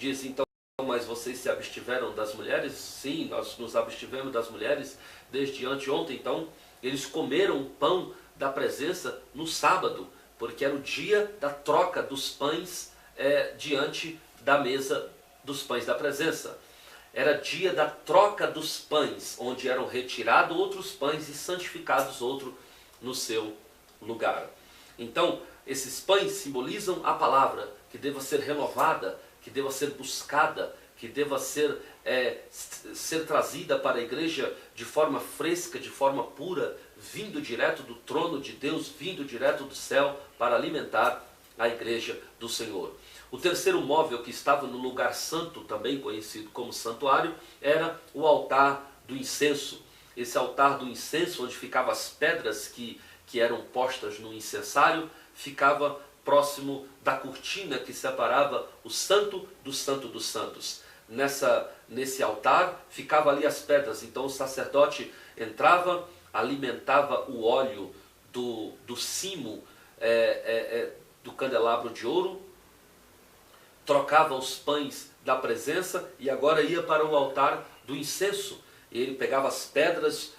diz então, mas vocês se abstiveram das mulheres? Sim, nós nos abstivemos das mulheres desde anteontem. Então eles comeram o pão da presença no sábado, porque era o dia da troca dos pães diante da mesa dos pães da presença. Era dia da troca dos pães, onde eram retirados outros pães e santificados outro no seu lugar. Então, esses pães simbolizam a palavra, que deva ser renovada, que deva ser buscada, que deva ser trazida para a igreja de forma fresca, de forma pura, vindo direto do trono de Deus, vindo direto do céu, para alimentar a igreja do Senhor. O terceiro móvel que estava no lugar santo, também conhecido como santuário, era o altar do incenso. Esse altar do incenso, onde ficavam as pedras que eram postas no incensário, ficava próximo da cortina que separava o santo dos santos. Nesse altar ficava ali as pedras, então o sacerdote entrava, alimentava o óleo do cimo do candelabro de ouro, trocava os pães da presença e agora ia para o altar do incenso. E ele pegava as pedras,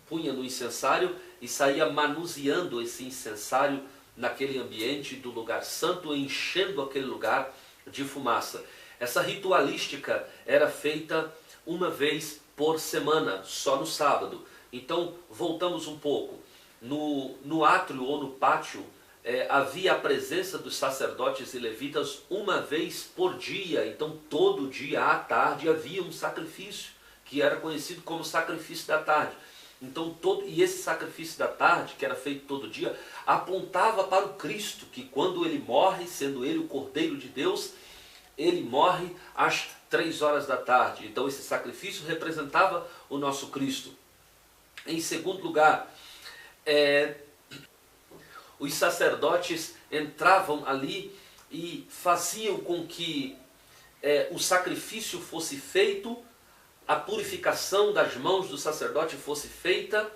punha no incensário e saía manuseando esse incensário naquele ambiente do lugar santo, enchendo aquele lugar de fumaça. Essa ritualística era feita uma vez por semana, só no sábado. Então, voltamos um pouco. No átrio ou no pátio, havia a presença dos sacerdotes e levitas uma vez por dia. Então, todo dia à tarde havia um sacrifício, que era conhecido como sacrifício da tarde. Então, e esse sacrifício da tarde, que era feito todo dia, apontava para o Cristo, que quando ele morre, sendo ele o Cordeiro de Deus, ele morre às 3 horas da tarde. Então esse sacrifício representava o nosso Cristo. Em segundo lugar, os sacerdotes entravam ali e faziam com que o sacrifício fosse feito, a purificação das mãos do sacerdote fosse feita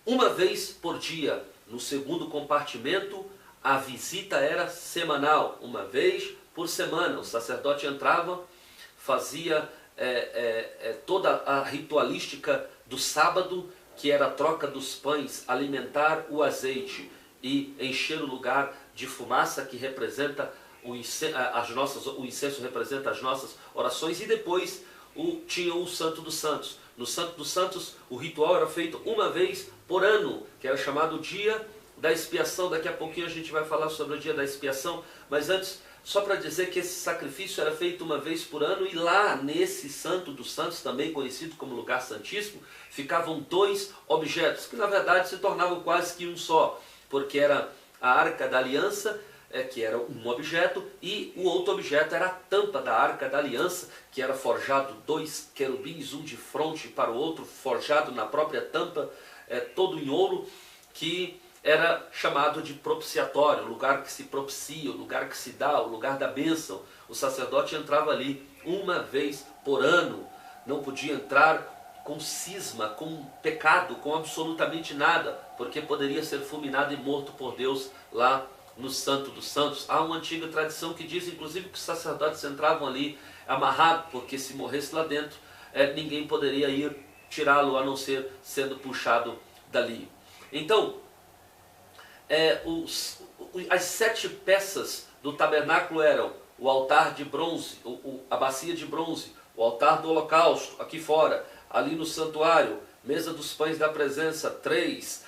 uma vez por dia. No segundo compartimento, a visita era semanal, uma vez por semana. O sacerdote entrava, fazia toda a ritualística do sábado, que era a troca dos pães, alimentar o azeite e encher o lugar de fumaça, que representa o incenso representa as nossas orações, e depois tinha o Santo dos Santos. No Santo dos Santos, o ritual era feito uma vez por ano, que era chamado Dia da Expiação. Daqui a pouquinho a gente vai falar sobre o Dia da Expiação, mas antes, só para dizer que esse sacrifício era feito uma vez por ano, e lá nesse Santo dos Santos, também conhecido como Lugar Santíssimo, ficavam 2 objetos, que na verdade se tornavam quase que um só, porque era a Arca da Aliança, que era um objeto, e o outro objeto era a tampa da Arca da Aliança, que era forjado 2 querubins, um de fronte para o outro, forjado na própria tampa, todo em ouro, que era chamado de propiciatório, o lugar que se propicia, o lugar que se dá, o lugar da bênção. O sacerdote entrava ali uma vez por ano, não podia entrar com cisma, com pecado, com absolutamente nada, porque poderia ser fulminado e morto por Deus lá no Santo dos Santos. Há uma antiga tradição que diz, inclusive, que os sacerdotes entravam ali amarrados, porque se morresse lá dentro, ninguém poderia ir tirá-lo, a não ser sendo puxado dali. Então, as 7 peças do tabernáculo eram o altar de bronze, a bacia de bronze, o altar do holocausto aqui fora, ali no santuário, mesa dos pães da presença 3,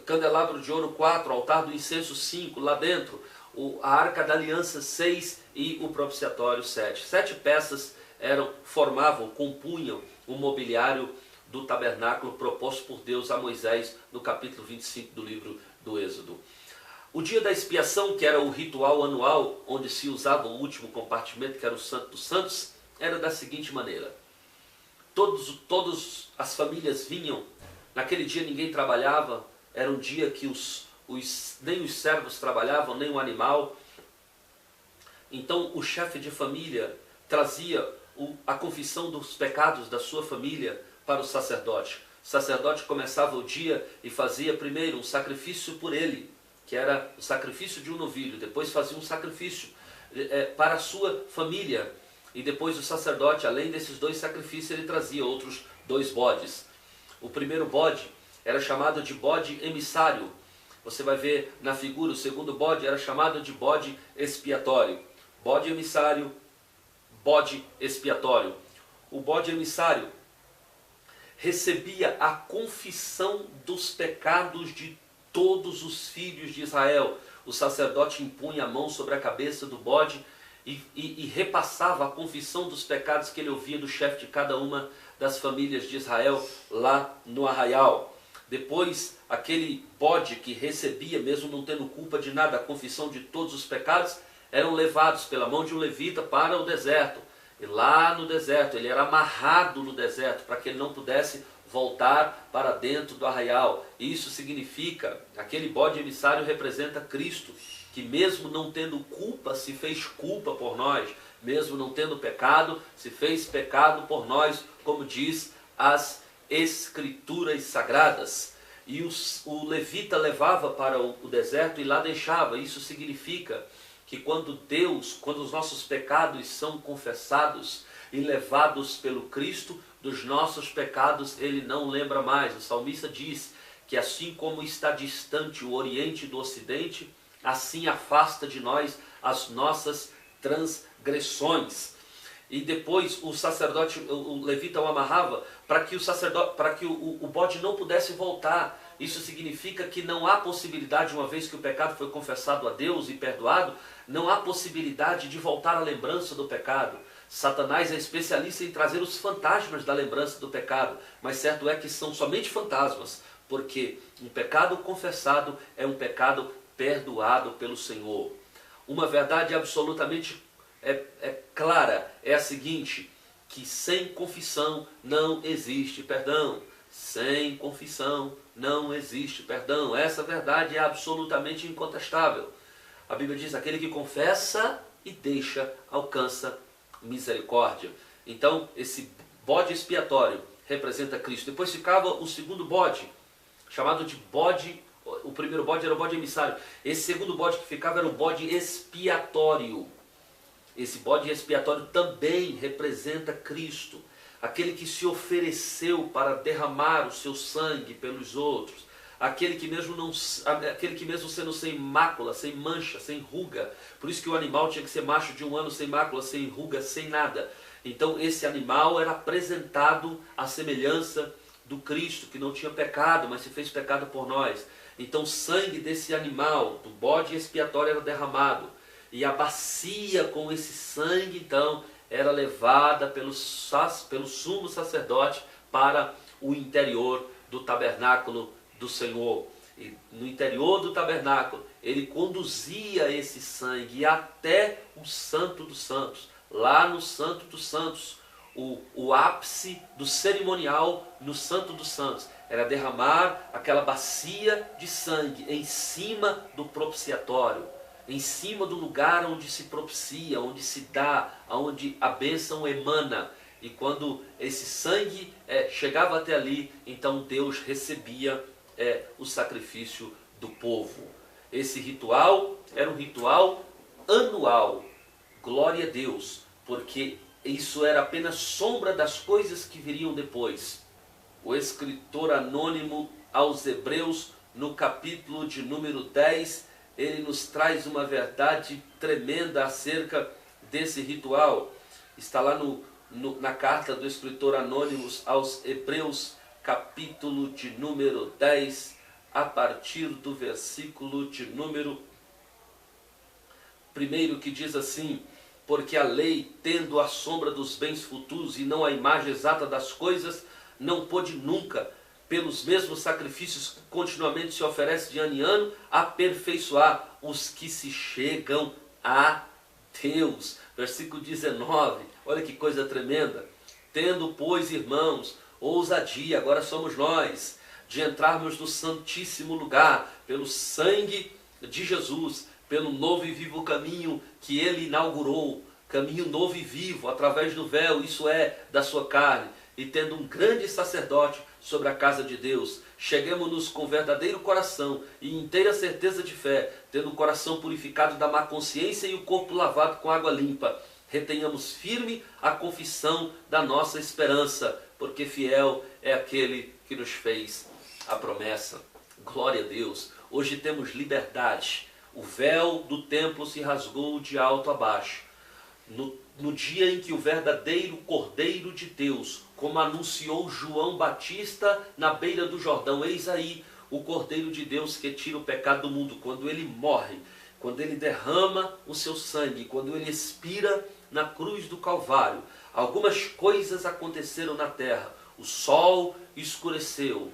candelabro de ouro 4, altar do incenso 5, lá dentro, a arca da aliança 6 e o propiciatório 7. 7 peças compunham o mobiliário do tabernáculo proposto por Deus a Moisés no capítulo 25 do livro do Êxodo. O dia da expiação, que era o ritual anual, onde se usava o último compartimento, que era o Santo dos Santos, era da seguinte maneira: todas as famílias vinham, naquele dia ninguém trabalhava, era um dia que nem os servos trabalhavam, nem o animal. Então o chefe de família trazia a confissão dos pecados da sua família para o sacerdote. O sacerdote começava o dia e fazia primeiro um sacrifício por ele, que era o sacrifício de um novilho. Depois fazia um sacrifício para a sua família. E depois o sacerdote, além desses 2 sacrifícios, ele trazia outros 2 bodes. O primeiro bode era chamado de bode emissário. Você vai ver na figura, o segundo bode era chamado de bode expiatório. Bode emissário, bode expiatório. O bode emissário recebia a confissão dos pecados de todos os filhos de Israel. O sacerdote impunha a mão sobre a cabeça do bode e repassava a confissão dos pecados que ele ouvia do chefe de cada uma das famílias de Israel lá no arraial. Depois, aquele bode que recebia, mesmo não tendo culpa de nada, a confissão de todos os pecados, eram levados pela mão de um levita para o deserto. E lá no deserto, ele era amarrado no deserto para que ele não pudesse voltar para dentro do arraial. Isso significa, aquele bode emissário representa Cristo, que mesmo não tendo culpa, se fez culpa por nós, mesmo não tendo pecado, se fez pecado por nós, como diz as Escrituras Sagradas. E o levita levava para o deserto e lá deixava. Isso significa que quando os nossos pecados são confessados e levados pelo Cristo, dos nossos pecados ele não lembra mais. O salmista diz que assim como está distante o Oriente do Ocidente, assim afasta de nós as nossas transgressões. E depois o sacerdote, o levita o amarrava para que o bode não pudesse voltar. Isso significa que não há possibilidade, uma vez que o pecado foi confessado a Deus e perdoado, não há possibilidade de voltar à lembrança do pecado. Satanás é especialista em trazer os fantasmas da lembrança do pecado, mas certo é que são somente fantasmas, porque um pecado confessado é um pecado perdoado pelo Senhor. Uma verdade absolutamente clara é a seguinte, que sem confissão não existe perdão. Sem confissão não existe perdão. Essa verdade é absolutamente incontestável. A Bíblia diz, aquele que confessa e deixa, alcança misericórdia. Então, esse bode expiatório representa Cristo. Depois ficava o segundo bode, chamado de bode. O primeiro bode era o bode emissário. Esse segundo bode que ficava era o bode expiatório. Esse bode expiatório também representa Cristo, aquele que se ofereceu para derramar o seu sangue pelos outros, aquele que mesmo sendo sem mácula, sem mancha, sem ruga, por isso que o animal tinha que ser macho de 1 ano, sem mácula, sem ruga, sem nada. Então esse animal era apresentado à semelhança do Cristo, que não tinha pecado, mas se fez pecado por nós. Então o sangue desse animal, do bode expiatório, era derramado. E a bacia com esse sangue, então, era levada pelo sumo sacerdote para o interior do tabernáculo do Senhor. E no interior do tabernáculo, ele conduzia esse sangue até o Santo dos Santos. Lá no Santo dos Santos, o ápice do cerimonial no Santo dos Santos era derramar aquela bacia de sangue em cima do propiciatório, em cima do lugar onde se propicia, onde se dá, onde a bênção emana. E quando esse sangue chegava até ali, então Deus recebia o sacrifício do povo. Esse ritual era um ritual anual. Glória a Deus, porque isso era apenas sombra das coisas que viriam depois. O escritor anônimo aos Hebreus, no capítulo de número 10, ele nos traz uma verdade tremenda acerca desse ritual. Está lá na carta do escritor anônimo aos Hebreus, capítulo de número 10, a partir do versículo de número 1, que diz assim: porque a lei, tendo a sombra dos bens futuros e não a imagem exata das coisas, não pôde nunca, pelos mesmos sacrifícios que continuamente se oferece de ano em ano, aperfeiçoar os que se chegam a Deus. Versículo 19, olha que coisa tremenda. Tendo, pois, irmãos, ousadia, agora somos nós, de entrarmos no santíssimo lugar, pelo sangue de Jesus, pelo novo e vivo caminho que ele inaugurou, caminho novo e vivo, através do véu, isso é, da sua carne, e tendo um grande sacerdote sobre a casa de Deus. Cheguemos-nos com verdadeiro coração e inteira certeza de fé, tendo o coração purificado da má consciência e o corpo lavado com água limpa. Retenhamos firme a confissão da nossa esperança, porque fiel é aquele que nos fez a promessa. Glória a Deus! Hoje temos liberdade. O véu do templo se rasgou de alto a baixo. No dia em que o verdadeiro Cordeiro de Deus, como anunciou João Batista na beira do Jordão, eis aí o Cordeiro de Deus que tira o pecado do mundo. Quando ele morre, quando ele derrama o seu sangue, quando ele expira na cruz do Calvário, algumas coisas aconteceram na terra. O sol escureceu,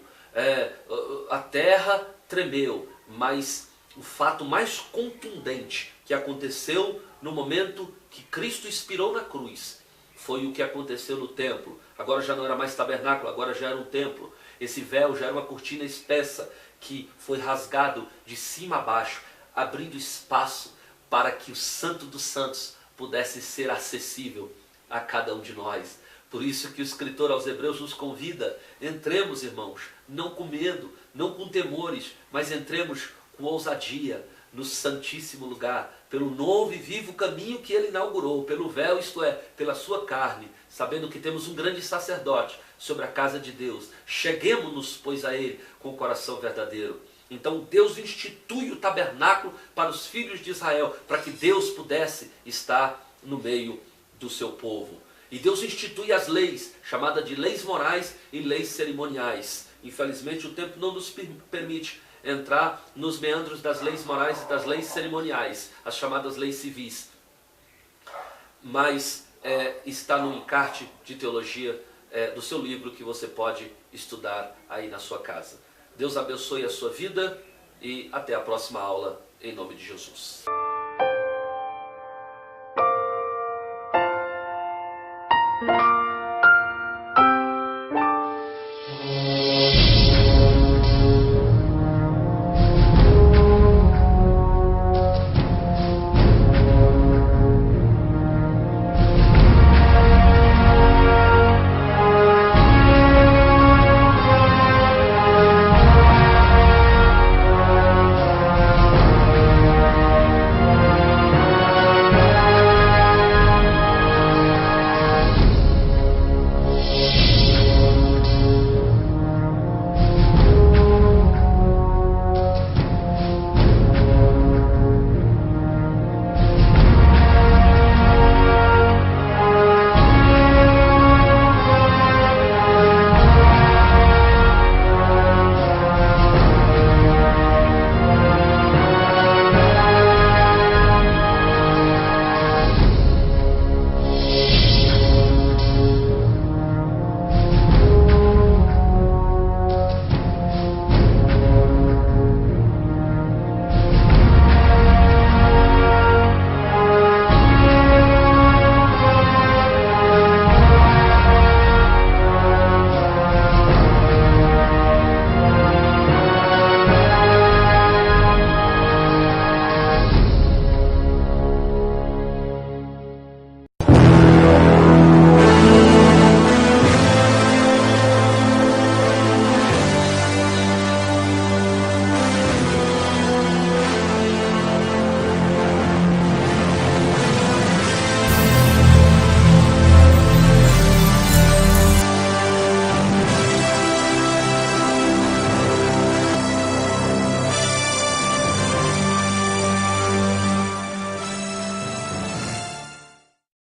a terra tremeu, mas o fato mais contundente que aconteceu no momento que Cristo expirou na cruz foi o que aconteceu no templo. Agora já não era mais tabernáculo, agora já era um templo. Esse véu já era uma cortina espessa que foi rasgado de cima a baixo, abrindo espaço para que o Santo dos Santos pudesse ser acessível a cada um de nós. Por isso que o escritor aos Hebreus nos convida: entremos, irmãos, não com medo, não com temores, mas entremos com ousadia no santíssimo lugar, pelo novo e vivo caminho que ele inaugurou, pelo véu, isto é, pela sua carne, sabendo que temos um grande sacerdote sobre a casa de Deus. Cheguemo-nos, pois, a ele com o coração verdadeiro. Então Deus institui o tabernáculo para os filhos de Israel, para que Deus pudesse estar no meio do seu povo. E Deus institui as leis, chamadas de leis morais e leis cerimoniais. Infelizmente o tempo não nos permite entrar nos meandros das leis morais e das leis cerimoniais, as chamadas leis civis. Mas está no encarte de teologia do seu livro, que você pode estudar aí na sua casa. Deus abençoe a sua vida e até a próxima aula, em nome de Jesus. Thank you.